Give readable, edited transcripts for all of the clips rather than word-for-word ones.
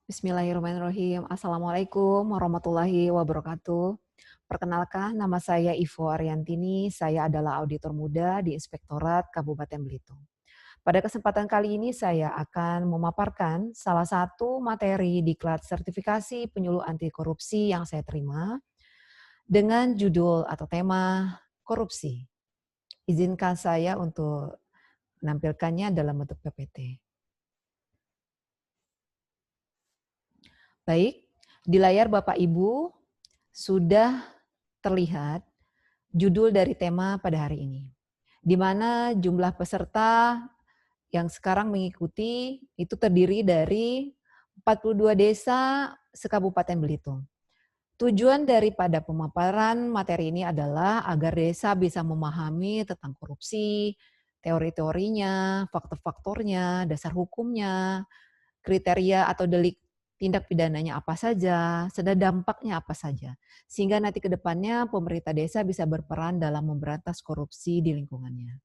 Bismillahirrahmanirrahim. Assalamualaikum warahmatullahi wabarakatuh. Perkenalkan, nama saya Ivo Ariantini. Saya adalah auditor muda di Inspektorat Kabupaten Belitung. Pada kesempatan kali ini saya akan memaparkan salah satu materi diklat sertifikasi penyuluh anti korupsi yang saya terima dengan judul atau tema korupsi. Izinkan saya untuk menampilkannya dalam bentuk PPT. Baik, di layar Bapak Ibu sudah terlihat judul dari tema pada hari ini, di mana jumlah peserta yang sekarang mengikuti itu terdiri dari 42 desa sekabupaten Belitung. Tujuan daripada pemaparan materi ini adalah agar desa bisa memahami tentang korupsi, teori-teorinya, faktor-faktornya, dasar hukumnya, kriteria atau delik tindak pidananya apa saja, serta dampaknya apa saja. Sehingga nanti ke depannya pemerintah desa bisa berperan dalam memberantas korupsi di lingkungannya.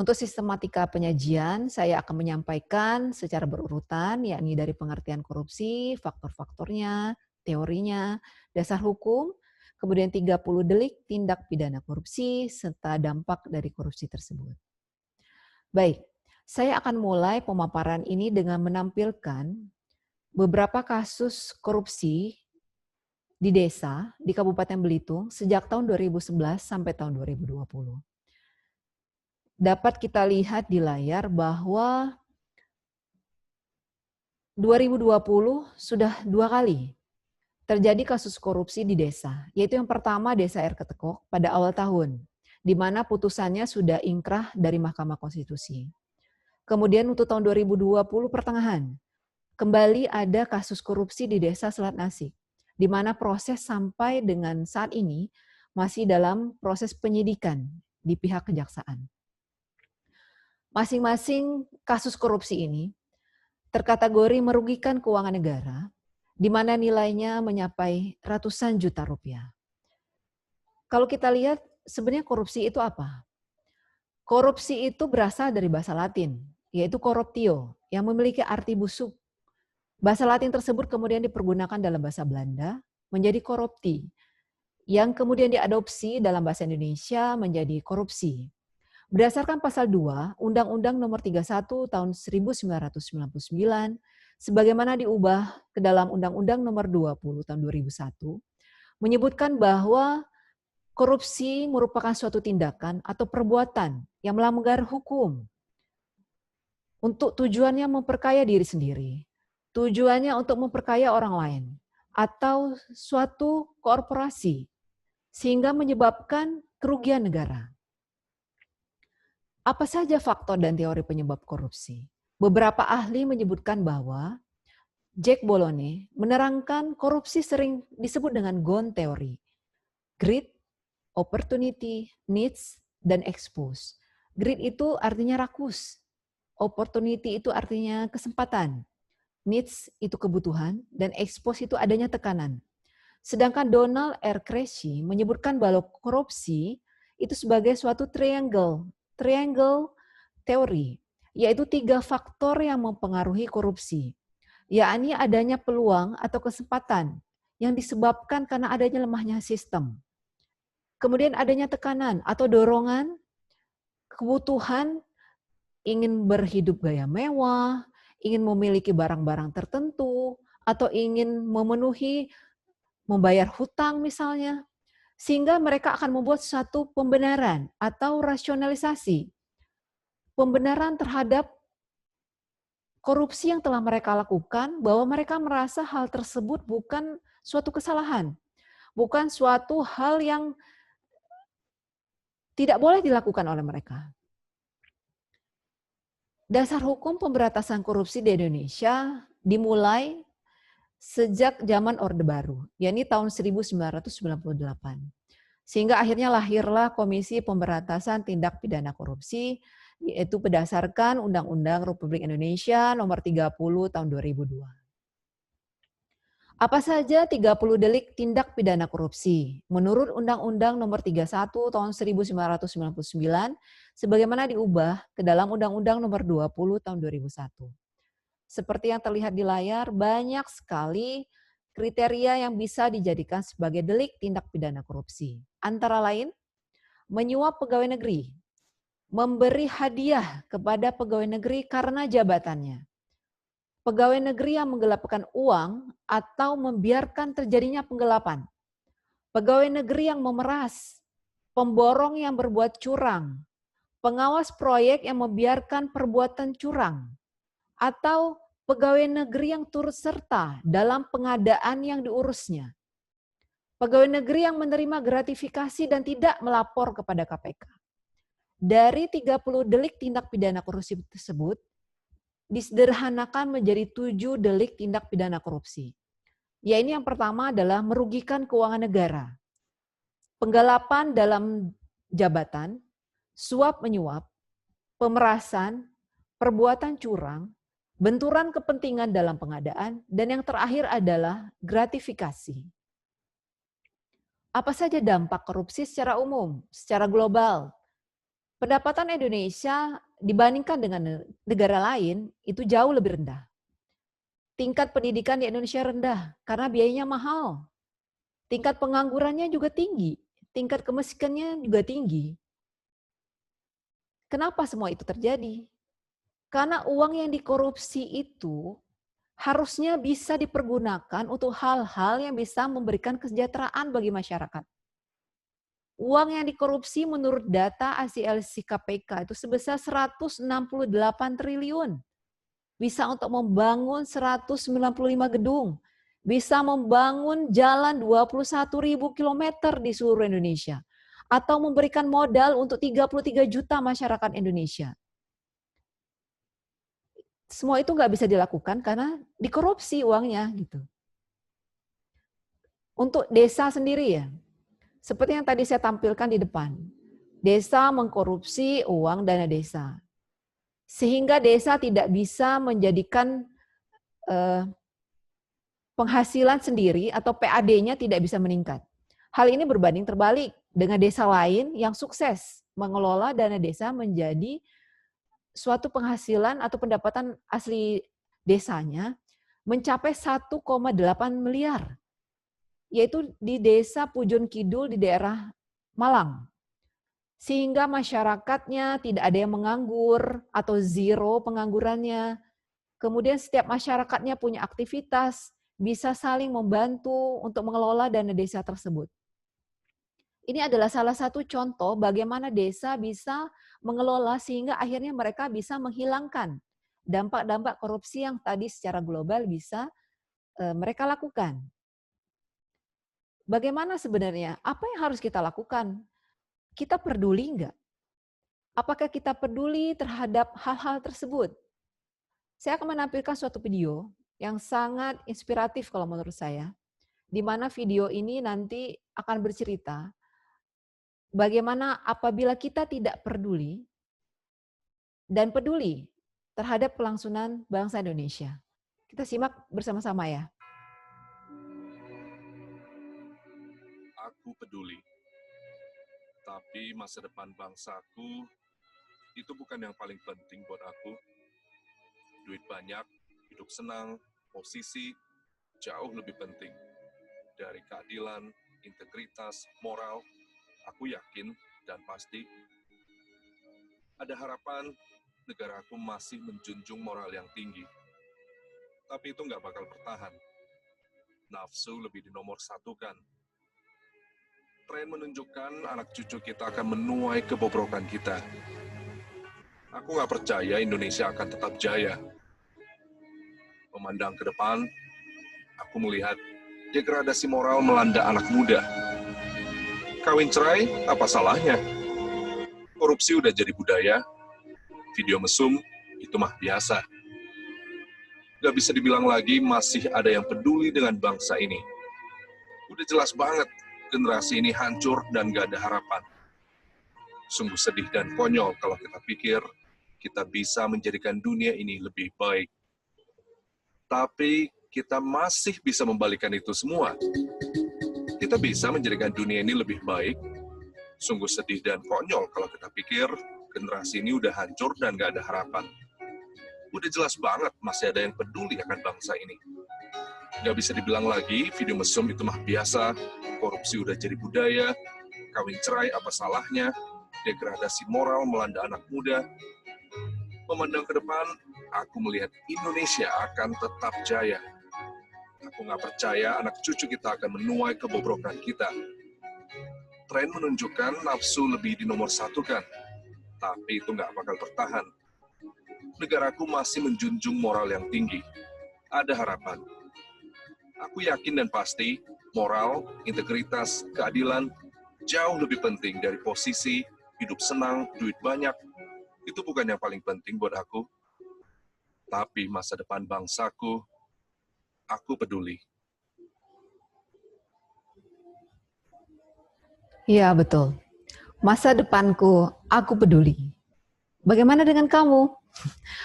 Untuk sistematika penyajian, saya akan menyampaikan secara berurutan, yakni dari pengertian korupsi, faktor-faktornya, teorinya, dasar hukum, kemudian 30 delik tindak pidana korupsi, serta dampak dari korupsi tersebut. Baik, saya akan mulai pemaparan ini dengan menampilkan beberapa kasus korupsi di desa di Kabupaten Belitung sejak tahun 2011 sampai tahun 2020. Dapat kita lihat di layar bahwa 2020 sudah 2 kali terjadi kasus korupsi di desa, yaitu yang pertama Desa Air Ketekok pada awal tahun, di mana putusannya sudah ingkrah dari Mahkamah Konstitusi. Kemudian untuk tahun 2020 pertengahan, kembali ada kasus korupsi di Desa Selat Nasik, di mana proses sampai dengan saat ini masih dalam proses penyidikan di pihak kejaksaan. Masing-masing kasus korupsi ini terkategori merugikan keuangan negara, di mana nilainya mencapai ratusan juta rupiah. Kalau kita lihat sebenarnya korupsi itu apa? Korupsi itu berasal dari bahasa Latin, yaitu corruptio, yang memiliki arti busuk. Bahasa Latin tersebut kemudian dipergunakan dalam bahasa Belanda menjadi corrupti, yang kemudian diadopsi dalam bahasa Indonesia menjadi korupsi. Berdasarkan pasal 2 Undang-Undang Nomor 31 Tahun 1999, sebagaimana diubah ke dalam Undang-Undang Nomor 20 Tahun 2001, menyebutkan bahwa korupsi merupakan suatu tindakan atau perbuatan yang melanggar hukum untuk tujuannya memperkaya diri sendiri, tujuannya untuk memperkaya orang lain, atau suatu korporasi, sehingga menyebabkan kerugian negara. Apa saja faktor dan teori penyebab korupsi? Beberapa ahli menyebutkan bahwa Jack Bolone menerangkan korupsi sering disebut dengan GONE teori. Greed, opportunity, needs, dan expose. Greed itu artinya rakus. Opportunity itu artinya kesempatan. Needs itu kebutuhan, dan expose itu adanya tekanan. Sedangkan Donald R. Creasy menyebutkan bahwa korupsi itu sebagai suatu triangle teori, yaitu 3 faktor yang mempengaruhi korupsi, yakni adanya peluang atau kesempatan yang disebabkan karena adanya lemahnya sistem. Kemudian adanya tekanan atau dorongan, kebutuhan ingin berhidup gaya mewah, ingin memiliki barang-barang tertentu, atau ingin memenuhi membayar hutang misalnya, sehingga mereka akan membuat suatu pembenaran atau rasionalisasi. Pembenaran terhadap korupsi yang telah mereka lakukan, bahwa mereka merasa hal tersebut bukan suatu kesalahan, bukan suatu hal yang tidak boleh dilakukan oleh mereka. Dasar hukum pemberantasan korupsi di Indonesia dimulai sejak zaman Orde Baru, yakni tahun 1998. Sehingga akhirnya lahirlah Komisi Pemberantasan Tindak Pidana Korupsi, yaitu berdasarkan Undang-Undang Republik Indonesia Nomor 30 Tahun 2002. Apa saja 30 delik tindak pidana korupsi menurut Undang-Undang Nomor 31 Tahun 1999 sebagaimana diubah ke dalam Undang-Undang Nomor 20 Tahun 2001. Seperti yang terlihat di layar, banyak sekali kriteria yang bisa dijadikan sebagai delik tindak pidana korupsi. Antara lain, menyuap pegawai negeri, memberi hadiah kepada pegawai negeri karena jabatannya, pegawai negeri yang menggelapkan uang atau membiarkan terjadinya penggelapan, pegawai negeri yang memeras, pemborong yang berbuat curang, pengawas proyek yang membiarkan perbuatan curang, atau pegawai negeri yang turut serta dalam pengadaan yang diurusnya, pegawai negeri yang menerima gratifikasi dan tidak melapor kepada KPK. Dari 30 delik tindak pidana korupsi tersebut, disederhanakan menjadi 7 delik tindak pidana korupsi. Ya, ini yang pertama adalah merugikan keuangan negara, penggelapan dalam jabatan, suap menyuap, pemerasan, perbuatan curang, benturan kepentingan dalam pengadaan, dan yang terakhir adalah gratifikasi. Apa saja dampak korupsi secara umum, secara global? Pendapatan Indonesia dibandingkan dengan negara lain itu jauh lebih rendah. Tingkat pendidikan di Indonesia rendah karena biayanya mahal. Tingkat penganggurannya juga tinggi, tingkat kemiskinannya juga tinggi. Kenapa semua itu terjadi? Karena uang yang dikorupsi itu harusnya bisa dipergunakan untuk hal-hal yang bisa memberikan kesejahteraan bagi masyarakat. Uang yang dikorupsi menurut data ACLC KPK itu sebesar 168 triliun. Bisa untuk membangun 195 gedung, bisa membangun jalan 21.000 kilometer di seluruh Indonesia, atau memberikan modal untuk 33 juta masyarakat Indonesia. Semua itu nggak bisa dilakukan karena dikorupsi uangnya gitu. Untuk desa sendiri ya, seperti yang tadi saya tampilkan di depan, desa mengkorupsi uang dana desa, sehingga desa tidak bisa menjadikan penghasilan sendiri atau PAD-nya tidak bisa meningkat. Hal ini berbanding terbalik dengan desa lain yang sukses mengelola dana desa menjadi suatu penghasilan atau pendapatan asli desanya mencapai 1,8 miliar, yaitu di desa Pujon Kidul di daerah Malang. Sehingga masyarakatnya tidak ada yang menganggur atau zero penganggurannya. Kemudian setiap masyarakatnya punya aktivitas, bisa saling membantu untuk mengelola dana desa tersebut. Ini adalah salah satu contoh bagaimana desa bisa mengelola sehingga akhirnya mereka bisa menghilangkan dampak-dampak korupsi yang tadi secara global bisa mereka lakukan. Bagaimana sebenarnya? Apa yang harus kita lakukan? Kita peduli enggak? Apakah kita peduli terhadap hal-hal tersebut? Saya akan menampilkan suatu video yang sangat inspiratif kalau menurut saya, di mana video ini nanti akan bercerita bagaimana apabila kita tidak peduli dan peduli terhadap kelangsungan bangsa Indonesia. Kita simak bersama-sama ya. Aku peduli, tapi masa depan bangsaku itu bukan yang paling penting buat aku. Duit banyak, hidup senang, posisi jauh lebih penting. Dari keadilan, integritas, moral, aku yakin dan pasti ada harapan negaraku masih menjunjung moral yang tinggi. Tapi itu nggak bakal bertahan. Nafsu lebih dinomorsatukan. Tren menunjukkan anak cucu kita akan menuai kebobrokan kita. Aku nggak percaya Indonesia akan tetap jaya. Memandang ke depan, aku melihat degradasi moral melanda anak muda. Kawin cerai, apa salahnya? Korupsi udah jadi budaya, video mesum, itu mah biasa. Gak bisa dibilang lagi masih ada yang peduli dengan bangsa ini. Udah jelas banget, generasi ini hancur dan gak ada harapan. Sungguh sedih dan konyol kalau kita pikir kita bisa menjadikan dunia ini lebih baik. Tapi kita masih bisa membalikan itu semua. Kita bisa menjadikan dunia ini lebih baik. Sungguh sedih dan konyol kalau kita pikir generasi ini udah hancur dan gak ada harapan. Udah jelas banget masih ada yang peduli akan bangsa ini. Nggak bisa dibilang lagi video mesum itu mah biasa, korupsi udah jadi budaya, kawin cerai apa salahnya, degradasi moral melanda anak muda. Memandang ke depan, aku melihat Indonesia akan tetap jaya. Aku nggak percaya anak cucu kita akan menuai kebobrokan kita. Tren menunjukkan nafsu lebih dinomor satukan, tapi itu nggak bakal bertahan. Negaraku masih menjunjung moral yang tinggi. Ada harapan. Aku yakin dan pasti, moral, integritas, keadilan jauh lebih penting dari posisi, hidup senang, duit banyak. Itu bukan yang paling penting buat aku. Tapi masa depan bangsaku, aku peduli. Iya, betul. Masa depanku, aku peduli. Bagaimana dengan kamu?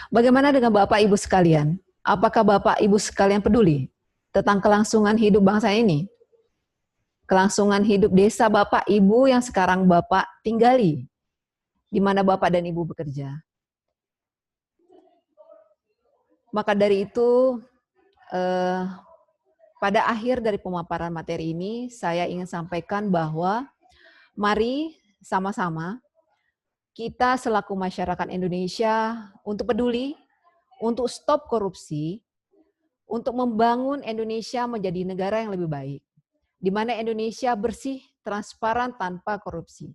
Bagaimana dengan Bapak Ibu sekalian? Apakah Bapak Ibu sekalian peduli tentang kelangsungan hidup bangsa ini? Kelangsungan hidup desa Bapak Ibu yang sekarang Bapak tinggali, di mana Bapak dan Ibu bekerja. Maka dari itu, pada akhir dari pemaparan materi ini, saya ingin sampaikan bahwa mari sama-sama kita selaku masyarakat Indonesia untuk peduli, untuk stop korupsi, untuk membangun Indonesia menjadi negara yang lebih baik, di mana Indonesia bersih, transparan, tanpa korupsi.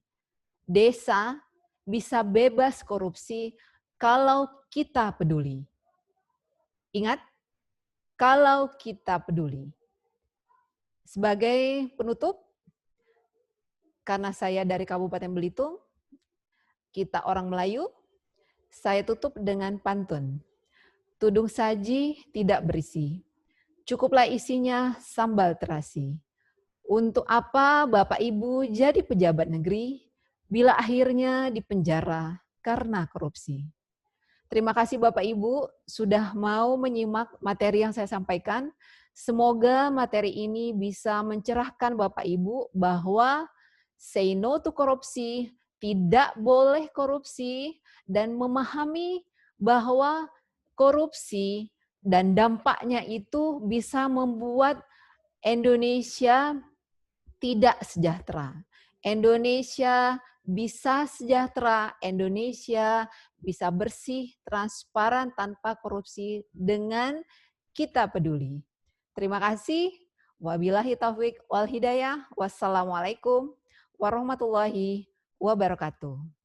Desa bisa bebas korupsi kalau kita peduli. Ingat, kalau kita peduli. Sebagai penutup, karena saya dari Kabupaten Belitung, kita orang Melayu, saya tutup dengan pantun. Tudung saji tidak berisi, cukuplah isinya sambal terasi. Untuk apa Bapak Ibu jadi pejabat negeri bila akhirnya dipenjara karena korupsi? Terima kasih Bapak Ibu sudah mau menyimak materi yang saya sampaikan. Semoga materi ini bisa mencerahkan Bapak Ibu bahwa say no to korupsi, tidak boleh korupsi, dan memahami bahwa korupsi dan dampaknya itu bisa membuat Indonesia tidak sejahtera. Indonesia bisa sejahtera, Indonesia bisa bersih, transparan, tanpa korupsi dengan kita peduli. Terima kasih. Wabillahi taufiq wal hidayah. Wassalamualaikum warahmatullahi wabarakatuh.